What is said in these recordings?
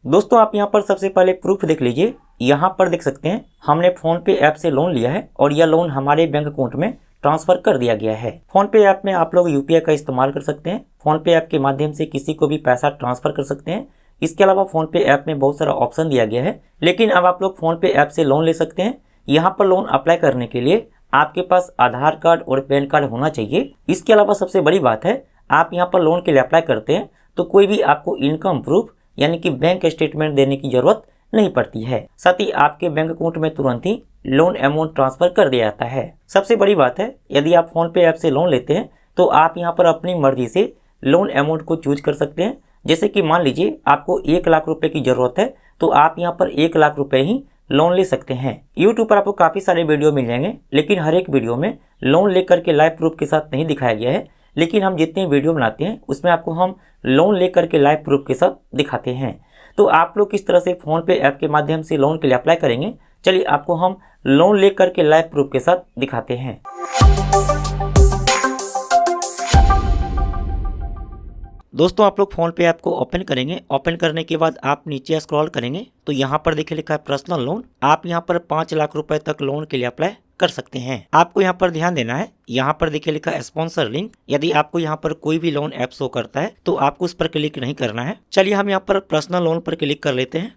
दोस्तों आप यहाँ पर सबसे पहले प्रूफ देख लीजिए। यहाँ पर देख सकते हैं हमने फोन पे ऐप से लोन लिया है और यह लोन हमारे बैंक अकाउंट में ट्रांसफर कर दिया गया है। फोन पे ऐप में आप लोग यूपीआई का इस्तेमाल कर सकते हैं। फोन पे ऐप के माध्यम से किसी को भी पैसा ट्रांसफर कर सकते हैं। इसके अलावा फोन पे ऐप में बहुत सारा ऑप्शन दिया गया है, लेकिन अब आप लोग फोन पे ऐप से लोन ले सकते हैं। यहाँ पर लोन अप्लाई करने के लिए आपके पास आधार कार्ड और पैन कार्ड होना चाहिए। इसके अलावा सबसे बड़ी बात है, आप यहाँ पर लोन के लिए अप्लाई करते हैं तो कोई भी आपको इनकम प्रूफ यानी कि बैंक स्टेटमेंट देने की जरूरत नहीं पड़ती है। साथ ही आपके बैंक अकाउंट में तुरंत ही लोन अमाउंट ट्रांसफर कर दिया जाता है। सबसे बड़ी बात है, यदि आप फोन पे ऐप से लोन लेते हैं तो आप यहाँ पर अपनी मर्जी से लोन अमाउंट को चूज कर सकते हैं। जैसे कि मान लीजिए आपको 1 लाख रुपए की जरूरत है तो आप यहाँ पर 1 लाख रुपए ही लोन ले सकते हैं। यूट्यूब पर आपको काफी सारे वीडियो मिल जाएंगे, लेकिन हर एक वीडियो में लोन लेकर के लाइव प्रूफ के साथ नहीं दिखाया गया है। लेकिन हम जितने वीडियो बनाते हैं उसमें आपको हम लोन लेकर के लाइव प्रूफ के साथ दिखाते हैं। तो आप लोग किस तरह से फोन पे ऐप के माध्यम से लोन के लिए अप्लाई करेंगे, चलिए आपको हम लोन लेकर के लाइव प्रूफ के साथ दिखाते हैं। दोस्तों आप लोग फोन पे ऐप को ओपन करेंगे। ओपन करने के बाद आप नीचे स्क्रॉल करेंगे तो यहाँ पर देखिए लिखा है पर्सनल लोन। आप यहाँ पर 5 लाख रुपए तक लोन के लिए अप्लाई कर सकते हैं। आपको यहाँ पर ध्यान देना है, यहाँ पर देखिए लिखा है स्पॉन्सर लिंक। यदि आपको यहाँ पर कोई भी लोन ऐप शो करता है तो आपको उस पर क्लिक नहीं करना है। चलिए हम यहाँ पर पर्सनल लोन पर क्लिक कर लेते हैं।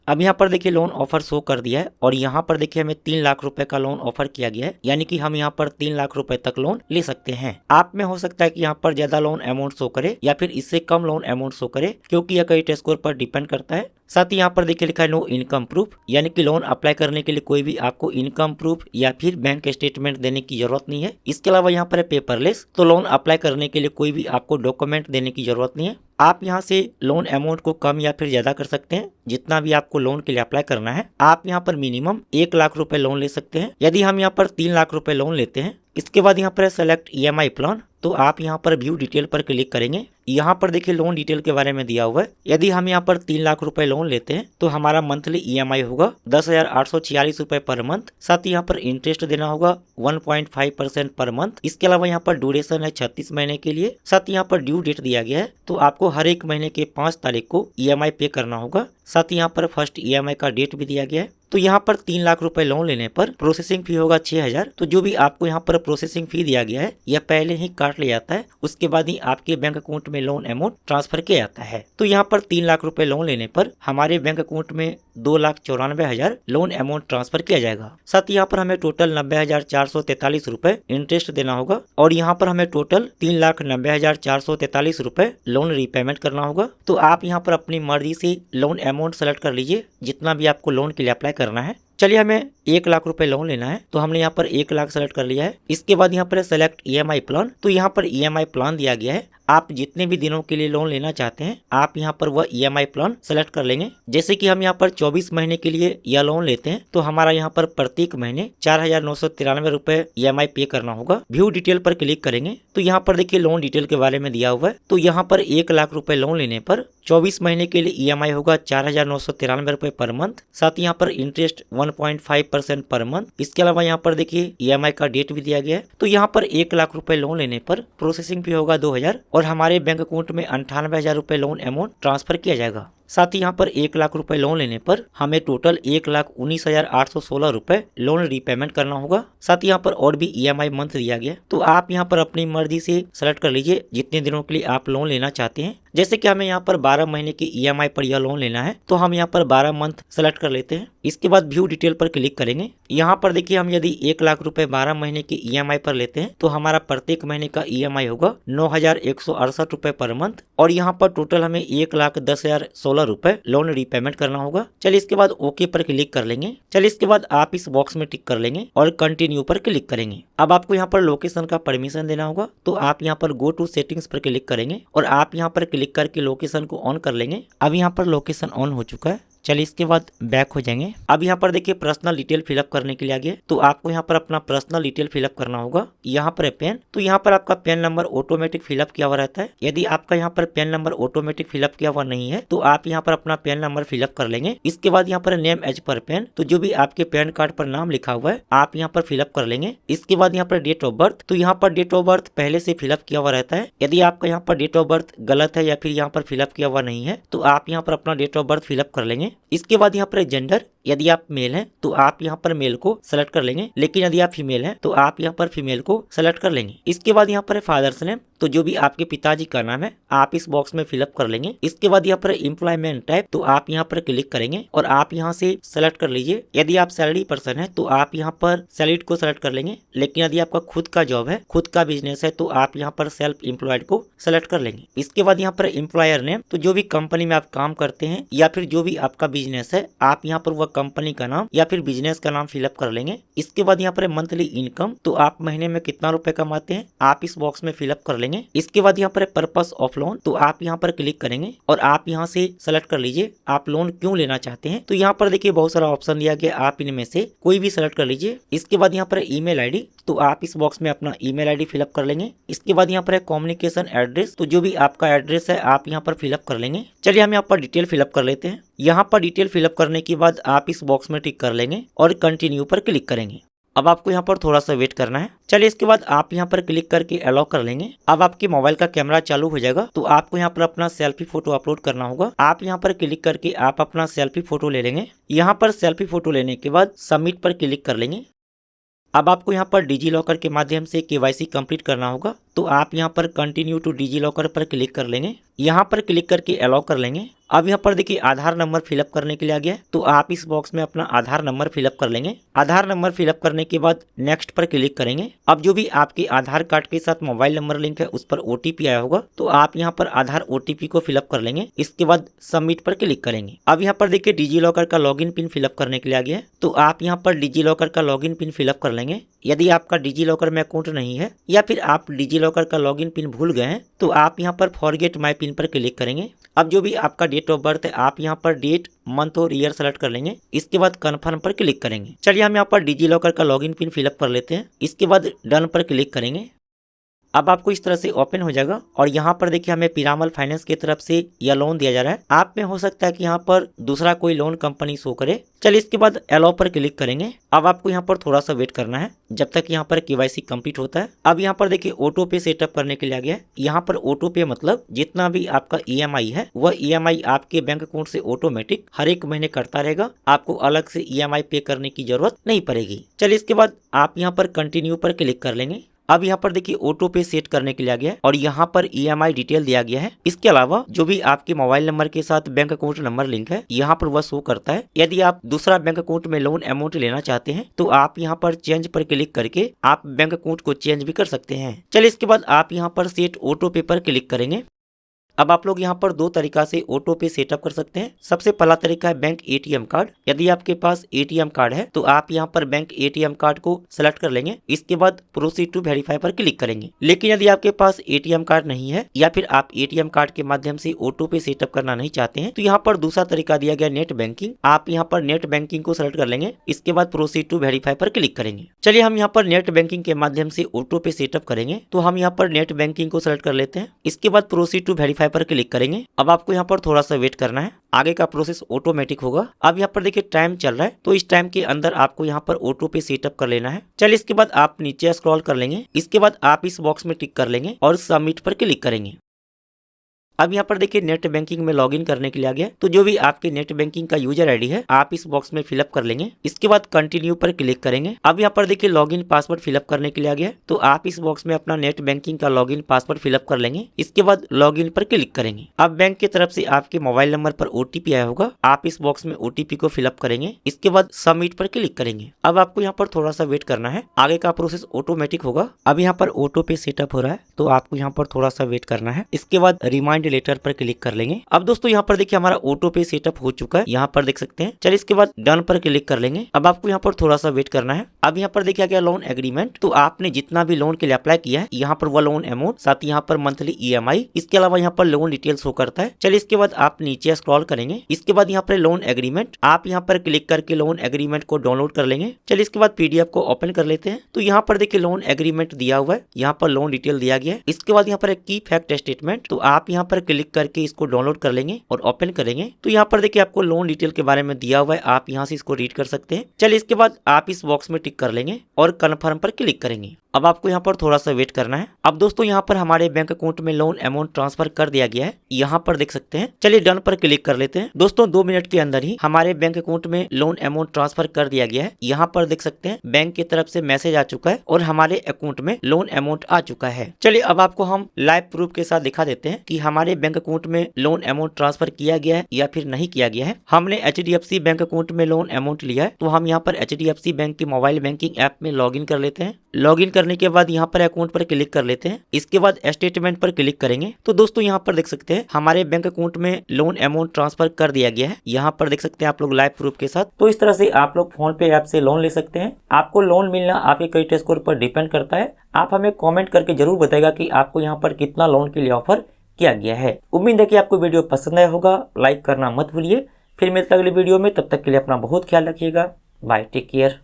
अब यहाँ पर देखिए लोन ऑफर शो कर दिया है और यहाँ पर देखिए हमें 3 लाख रुपए का लोन ऑफर किया गया है, यानी कि हम यहाँ पर 3 लाख रुपए तक लोन ले सकते हैं। आप में हो सकता है कि यहाँ पर ज्यादा लोन अमाउंट शो करे या फिर इससे कम लोन अमाउंट शो करे, क्योंकि यह क्रेडिट स्कोर पर डिपेंड करता है। साथ ही यहाँ पर देखिए लिखा है नो इनकम प्रूफ, यानी कि लोन अप्लाई करने के लिए कोई भी आपको इनकम प्रूफ या फिर बैंक स्टेटमेंट देने की जरूरत नहीं है। इसके अलावा यहाँ पर है पेपरलेस, तो लोन अप्लाई करने के लिए कोई भी आपको डॉक्यूमेंट देने की जरूरत नहीं है। आप यहाँ से लोन अमाउंट को कम या फिर ज्यादा कर सकते हैं, जितना भी आपको लोन के लिए अप्लाई करना है। आप यहाँ पर मिनिमम 1 लाख रुपए लोन ले सकते हैं। यदि हम यहाँ पर 3 लाख रुपए लोन लेते हैं, इसके बाद यहाँ पर सेलेक्ट ईएमआई प्लान, तो आप यहाँ पर व्यू डिटेल पर क्लिक करेंगे। यहाँ पर देखिए लोन डिटेल के बारे में दिया हुआ है। यदि हम यहाँ पर 3 लाख रुपए लोन लेते हैं तो हमारा मंथली ईएमआई होगा 10,846 रुपए पर मंथ। साथ ही यहाँ पर इंटरेस्ट देना होगा 1.5% पर मंथ। इसके अलावा यहाँ पर ड्यूरेशन है 36 महीने के लिए। साथ ही यहाँ पर ड्यू डेट दिया गया है, तो आपको हर एक महीने के 5 तारीख को ईएमआई पे करना होगा। साथ ही यहाँ पर फर्स्ट ईएमआई का डेट भी दिया गया है। तो यहाँ पर 3 लाख रुपए लोन लेने पर प्रोसेसिंग फी होगा 6,000। तो जो भी आपको यहाँ पर प्रोसेसिंग फी दिया गया है यह पहले ही काट लिया जाता है, उसके बाद ही आपके बैंक अकाउंट में लोन अमाउंट ट्रांसफर किया जाता है। तो यहाँ पर 3 लाख रुपए लोन लेने पर हमारे बैंक अकाउंट में 2,94,000 लोन अमाउंट ट्रांसफर किया जाएगा। साथ ही यहाँ पर हमें टोटल 90,443 रुपए इंटरेस्ट देना होगा और यहाँ पर हमें टोटल 3,90,443 रुपए लोन रीपेमेंट करना होगा। तो आप यहाँ पर अपनी मर्जी से लोन अमाउंट सेलेक्ट कर लीजिए, जितना भी आपको लोन के लिए अप्लाई करना है। चलिए हमें 1 लाख रुपए लोन लेना है, तो हमने यहाँ पर 1 लाख सेलेक्ट कर लिया है। इसके बाद यहाँ पर सेलेक्ट ईएमआई प्लान, तो यहाँ पर ईएमआई प्लान दिया गया है। आप जितने भी दिनों के लिए लोन लेना चाहते हैं आप यहाँ पर वह ईएमआई प्लान सेलेक्ट कर लेंगे। जैसे कि हम यहाँ पर 24 महीने के लिए यह लोन लेते हैं तो हमारा यहाँ पर प्रत्येक महीने 4,993 रुपए ईएमआई पे करना होगा। व्यू डिटेल पर क्लिक करेंगे तो यहाँ पर देखिए लोन डिटेल के बारे में दिया हुआ है। तो यहाँ पर 1 लाख रुपए लोन लेने पर 24 महीने के लिए ईएमआई होगा 4,993 रुपए पर मंथ। साथ ही यहाँ पर इंटरेस्ट 1.5% पर मंथ। इसके अलावा यहाँ पर देखिए ईएमआई का डेट भी दिया गया है। तो यहाँ पर 1 लाख रुपए लोन लेने पर प्रोसेसिंग फी होगा 2,000 और हमारे बैंक अकाउंट में 98,000 रुपए लोन अमाउंट ट्रांसफर किया जाएगा। साथ ही यहाँ पर 1 लाख रुपए लोन लेने पर हमें टोटल 1,19,816 रुपए लोन रीपेमेंट करना होगा। साथ ही यहाँ पर और भी ईएमआई मंथ दिया गया, तो आप यहाँ पर अपनी मर्जी से सेलेक्ट कर लीजिए जितने दिनों के लिए आप लोन लेना चाहते हैं। जैसे कि हमें यहाँ पर 12 महीने की ईएमआई पर यह लोन लेना है, तो हम यहाँ पर 12 मंथ सेलेक्ट कर लेते हैं। इसके बाद व्यू डिटेल पर क्लिक करेंगे। यहाँ पर देखिए हम यदि 1 लाख रुपए 12 महीने की ईएमआई पर लेते हैं तो हमारा प्रत्येक महीने का ईएमआई होगा 9,168 रुपए पर मंथ और यहाँ पर टोटल हमें 1,10,016 रुपए लोन रीपेमेंट करना होगा। चलिए इसके बाद ओके पर क्लिक कर लेंगे। चलिए इसके बाद आप इस बॉक्स में टिक कर लेंगे और कंटिन्यू पर क्लिक करेंगे। अब आपको यहाँ पर लोकेशन का परमिशन देना होगा, तो आप यहाँ पर गो टू सेटिंग्स पर क्लिक करेंगे और आप यहाँ पर क्लिक करके लोकेशन को ऑन कर लेंगे। अब यहाँ पर लोकेशन ऑन हो चुका है। चलिए इसके बाद बैक हो जाएंगे। अब यहाँ पर देखिए पर्सनल डिटेल फिलअप करने के लिए आ गया, तो आपको यहाँ पर अपना पर्सनल डिटेल फिलअप करना होगा। यहाँ पर है पैन, तो यहाँ पर आपका पैन नंबर ऑटोमेटिक फिलअप किया हुआ रहता है। यदि आपका यहाँ पर पैन नंबर ऑटोमेटिक फिलअप किया हुआ नहीं है तो आप यहाँ पर अपना पैन नंबर फिलअप कर लेंगे। इसके बाद यहाँ पर नेम एज पर पैन, तो जो भी आपके पैन कार्ड पर नाम लिखा हुआ है आप यहाँ पर फिलअप कर लेंगे। इसके बाद यहाँ पर डेट ऑफ बर्थ, तो यहाँ पर डेट ऑफ बर्थ पहले से फिलअप किया हुआ रहता है। यदि आपका यहाँ पर डेट ऑफ बर्थ गलत है या फिर यहाँ पर फिलअप किया हुआ नहीं है तो आप यहाँ पर अपना डेट ऑफ बर्थ फिलअप कर लेंगे। इसके बाद यहाँ पर जेंडर, यदि आप मेल हैं तो आप यहाँ पर मेल को सेलेक्ट कर लेंगे, लेकिन यदि आप फीमेल हैं तो आप यहाँ पर फीमेल को सेलेक्ट कर लेंगे। इसके बाद यहाँ पर है फादर्स नेम, तो जो भी आपके पिताजी का नाम है आप इस बॉक्स में फिलअप कर लेंगे। इसके बाद यहाँ पर एम्प्लॉयमेंट टाइप, तो आप यहाँ पर क्लिक करेंगे और आप यहाँ से सेलेक्ट कर लीजिए। यदि आप सैलरी पर्सन है तो आप यहाँ पर सैलरीड को सेलेक्ट कर लेंगे, लेकिन यदि आपका खुद का जॉब है, खुद का बिजनेस है, तो आप यहाँ पर सेल्फ एम्प्लॉयड को सेलेक्ट कर लेंगे। इसके बाद यहाँ पर एम्प्लॉयर नेम, तो जो भी कंपनी में आप काम करते हैं या फिर जो भी आपका बिजनेस है आप यहाँ पर वह कंपनी का नाम या फिर बिजनेस का नाम फिलअप कर लेंगे। इसके बाद यहाँ पर मंथली इनकम, तो आप महीने में कितना रुपए कमाते हैं आप इस बॉक्स में फिलअप कर लेंगे। इसके बाद यहाँ पर पर्पस ऑफ लोन, तो आप यहाँ पर क्लिक करेंगे और आप यहाँ से सेलेक्ट कर लीजिए आप लोन क्यों लेना चाहते हैं। तो यहाँ पर देखिए बहुत सारा ऑप्शन दिया गया, आप इनमें से कोई भी सेलेक्ट कर लीजिए। इसके बाद यहाँ पर ईमेल आईडी, तो आप इस बॉक्स में अपना ईमेल आईडी फिलअप कर लेंगे। इसके बाद यहाँ पर है कम्युनिकेशन एड्रेस, तो जो भी आपका एड्रेस है आप यहाँ पर फिलअप कर लेंगे। चलिए हम यहाँ पर डिटेल फिलअप कर लेते हैं। यहाँ पर डिटेल फिलअप करने के बाद आप इस बॉक्स में टिक कर लेंगे और कंटिन्यू पर क्लिक करेंगे। अब आपको यहाँ पर थोड़ा सा वेट करना है। चलिए इसके बाद आप यहाँ पर क्लिक करके अलाउ कर लेंगे। अब आपके मोबाइल का कैमरा चालू हो जाएगा, तो आपको यहाँ पर अपना सेल्फी फोटो अपलोड करना होगा। आप यहाँ पर क्लिक करके आप अपना सेल्फी फोटो ले लेंगे। यहाँ पर सेल्फी फोटो लेने के बाद सबमिट पर क्लिक कर लेंगे। अब आपको यहाँ पर डिजी लॉकर के माध्यम से केवाईसी कंप्लीट करना होगा, तो आप यहाँ पर कंटिन्यू टू डिजी लॉकर पर क्लिक कर लेंगे। यहाँ पर क्लिक करके अलाउ कर लेंगे। अब यहाँ पर देखिए आधार नंबर फिलअप करने के लिए आ गया है, तो आप इस बॉक्स में अपना आधार नंबर फिलअप कर लेंगे। आधार नंबर फिलअप करने के बाद नेक्स्ट पर क्लिक करेंगे। अब जो भी आपके आधार कार्ड के साथ मोबाइल नंबर लिंक है उस पर ओटीपी आया होगा, तो आप यहाँ पर आधार ओटीपी को फिलअप कर लेंगे। इसके बाद सबमिट पर क्लिक करेंगे। अब यहाँ पर देखिए डिजी लॉकर का लॉगिन पिन फिलअप करने के लिए आ गया है, तो आप यहाँ पर डिजी लॉकर का लॉगिन पिन फिलअप कर लेंगे। यदि आपका डिजी लॉकर में अकाउंट नहीं है या फिर आप डिजी लॉकर का लॉगिन पिन भूल गए हैं तो आप यहाँ पर फॉरगेट माय पिन पर क्लिक करेंगे। अब जो भी आपका डेट ऑफ बर्थ है आप यहाँ पर डेट, मंथ और ईयर सेलेक्ट कर लेंगे। इसके बाद कन्फर्म पर क्लिक करेंगे। चलिए हम यहाँ पर डिजी लॉकर का लॉगिन पिन फिलअप कर लेते हैं। इसके बाद डन पर क्लिक करेंगे। अब आपको इस तरह से ओपन हो जाएगा और यहाँ पर देखिए हमें पिरामल फाइनेंस की तरफ से यह लोन दिया जा रहा है। आप में हो सकता है कि यहाँ पर दूसरा कोई लोन कंपनी शो करे। चलिए इसके बाद अलाउ पर क्लिक करेंगे। अब आपको यहाँ पर थोड़ा सा वेट करना है जब तक यहाँ पर केवाईसी कंप्लीट होता है। अब यहाँ पर देखिए ऑटो पे सेटअप करने के लिए आ गया है। यहाँ पर ऑटो पे मतलब जितना भी आपका ईएमआई है वह ईएमआई आपके बैंक अकाउंट से ऑटोमेटिक हर एक महीने करता रहेगा। आपको अलग से ईएमआई पे करने की जरूरत नहीं पड़ेगी। चलिए इसके बाद आप यहाँ पर कंटिन्यू पर क्लिक कर लेंगे। अब यहाँ पर देखिए ऑटो पे सेट करने के लिए आ गया है और यहाँ पर ईएमआई डिटेल दिया गया है। इसके अलावा जो भी आपके मोबाइल नंबर के साथ बैंक अकाउंट नंबर लिंक है यहाँ पर वह शो करता है। यदि आप दूसरा बैंक अकाउंट में लोन अमाउंट लेना चाहते हैं तो आप यहाँ पर चेंज पर क्लिक करके आप बैंक अकाउंट को चेंज भी कर सकते हैं। चलिए इसके बाद आप यहाँ पर सेट ऑटो पे पर क्लिक करेंगे। अब आप लोग यहाँ पर दो तरीका से ऑटो पे सेटअप कर सकते हैं। सबसे पहला तरीका है बैंक एटीएम कार्ड। यदि आपके पास एटीएम कार्ड है तो आप यहाँ पर बैंक एटीएम कार्ड को सेलेक्ट कर लेंगे। इसके बाद प्रोसीड टू वेरीफाई पर क्लिक करेंगे। लेकिन यदि आपके पास एटीएम कार्ड नहीं है या फिर आप एटीएम कार्ड के माध्यम से ऑटो पे सेटअप करना नहीं चाहते हैं तो यहाँ पर दूसरा तरीका दिया गया नेट बैंकिंग। आप यहाँ पर नेट बैंकिंग को सेलेक्ट कर लेंगे। इसके बाद प्रोसीड टू वेरीफाई पर क्लिक करेंगे। चलिए हम यहाँ पर नेट बैंकिंग के माध्यम से ऑटो पे सेटअप करेंगे, तो हम यहाँ पर नेट बैंकिंग को सेलेक्ट कर लेते हैं। इसके बाद प्रोसीड टू वेरीफाई पर क्लिक करेंगे। अब आपको यहाँ पर थोड़ा सा वेट करना है, आगे का प्रोसेस ऑटोमेटिक होगा। अब यहाँ पर देखिए टाइम चल रहा है, तो इस टाइम के अंदर आपको यहाँ पर ऑटो पे सेटअप कर लेना है। चलिए इसके बाद आप नीचे स्क्रॉल कर लेंगे। इसके बाद आप इस बॉक्स में टिक कर लेंगे और सबमिट पर क्लिक करेंगे। अब यहाँ पर देखिए नेट बैंकिंग में लॉगिन करने के लिए आ गया, तो जो भी आपके नेट बैंकिंग का यूजर आईडी है आप इस बॉक्स में फिलअप कर लेंगे। इसके बाद कंटिन्यू पर क्लिक करेंगे। अब यहाँ पर देखिए लॉगिन पासवर्ड फिलअप करने के लिए आ गया, तो आप इस बॉक्स में अपना नेट बैंकिंग का लॉगिन पासवर्ड फिलअप कर लेंगे। इसके बाद लॉगिन पर क्लिक करेंगे। अब बैंक की तरफ से आपके मोबाइल नंबर पर ओटीपी आया होगा, आप इस बॉक्स में ओटीपी को फिलअप करेंगे। इसके बाद सबमिट पर क्लिक करेंगे। अब आपको यहाँ पर थोड़ा सा वेट करना है, आगे का प्रोसेस ऑटोमेटिक होगा। अब यहाँ पर ऑटो पे सेटअप हो रहा है, तो आपको यहाँ पर थोड़ा सा वेट करना है। इसके बाद रिमाइंड सेंड लेटर पर क्लिक कर लेंगे। अब दोस्तों यहाँ पर देखिए हमारा ऑटो पे सेटअप हो चुका है, यहाँ पर देख सकते हैं। चलिए इसके बाद डन पर क्लिक कर लेंगे। अब आपको यहाँ पर थोड़ा सा वेट करना है। अब यहाँ पर देखिए आ गया लोन एग्रीमेंट। तो आपने जितना भी लोन के लिए अप्लाई किया है यहाँ पर वो लोन अमाउंट, साथ ही यहाँ पर मंथली EMI, इसके अलावा यहाँ पर लोन डिटेल शो करता है। चलिए इसके बाद आप नीचे स्क्रॉल करेंगे। इसके बाद यहाँ पर लोन एग्रीमेंट, आप यहाँ पर क्लिक करके लोन एग्रीमेंट को डाउनलोड कर लेंगे। चलिए इसके बाद PDF को ओपन कर लेते हैं। तो यहाँ पर देखिए लोन एग्रीमेंट दिया हुआ है, यहाँ पर लोन डिटेल दिया गया है। इसके बाद यहाँ पर एक की फैक्ट स्टेटमेंट, तो आप यहाँ पर क्लिक करके इसको डाउनलोड कर लेंगे और ओपन करेंगे। तो यहाँ पर देखिए आपको लोन डिटेल के बारे में दिया हुआ है, आप यहाँ से इसको रीड कर सकते हैं। चलिए इसके बाद आप इस बॉक्स में टिक कर लेंगे और कन्फर्म पर क्लिक करेंगे। अब आपको यहाँ पर थोड़ा सा वेट करना है। अब दोस्तों यहाँ पर हमारे बैंक अकाउंट में लोन अमाउंट ट्रांसफर कर दिया गया है, यहाँ पर देख सकते हैं। चलिए डन पर क्लिक कर लेते हैं। दोस्तों 2 मिनट के अंदर ही हमारे बैंक अकाउंट में लोन अमाउंट ट्रांसफर कर दिया गया है, यहाँ पर देख सकते हैं। बैंक की तरफ से मैसेज आ चुका है और हमारे अकाउंट में लोन अमाउंट आ चुका है। चलिए अब आपको हम लाइव प्रूफ के साथ दिखा देते हैं कि हमारे बैंक अकाउंट में लोन अमाउंट ट्रांसफर किया गया है या फिर नहीं किया गया है। हमने HDFC बैंक अकाउंट में लोन अमाउंट लिया है, तो हम यहाँ पर HDFC बैंक की मोबाइल बैंकिंग ऐप में लॉगिन कर लेते हैं। लॉगिन करने के बाद यहाँ पर अकाउंट पर क्लिक कर लेते हैं। इसके बाद स्टेटमेंट पर क्लिक करेंगे। तो दोस्तों यहाँ पर देख सकते हैं हमारे बैंक अकाउंट में लोन अमाउंट ट्रांसफर कर दिया गया है, यहाँ पर देख सकते हैं आप लोग लाइव प्रूफ के साथ। तो इस तरह से आप लोग फोन पे ऐप से लोन ले सकते हैं। आपको लोन मिलना आपके क्रेडिट स्कोर पर डिपेंड करता है। आप हमें कॉमेंट करके जरूर बताएगा कि आपको यहाँ पर कितना लोन के लिए ऑफर किया गया है। उम्मीद है कि आपको वीडियो पसंद आया होगा। लाइक करना मत भूलिए। फिर मिलते हैं अगली वीडियो में, तब तक के लिए अपना बहुत ख्याल रखिएगा। Bye, take care.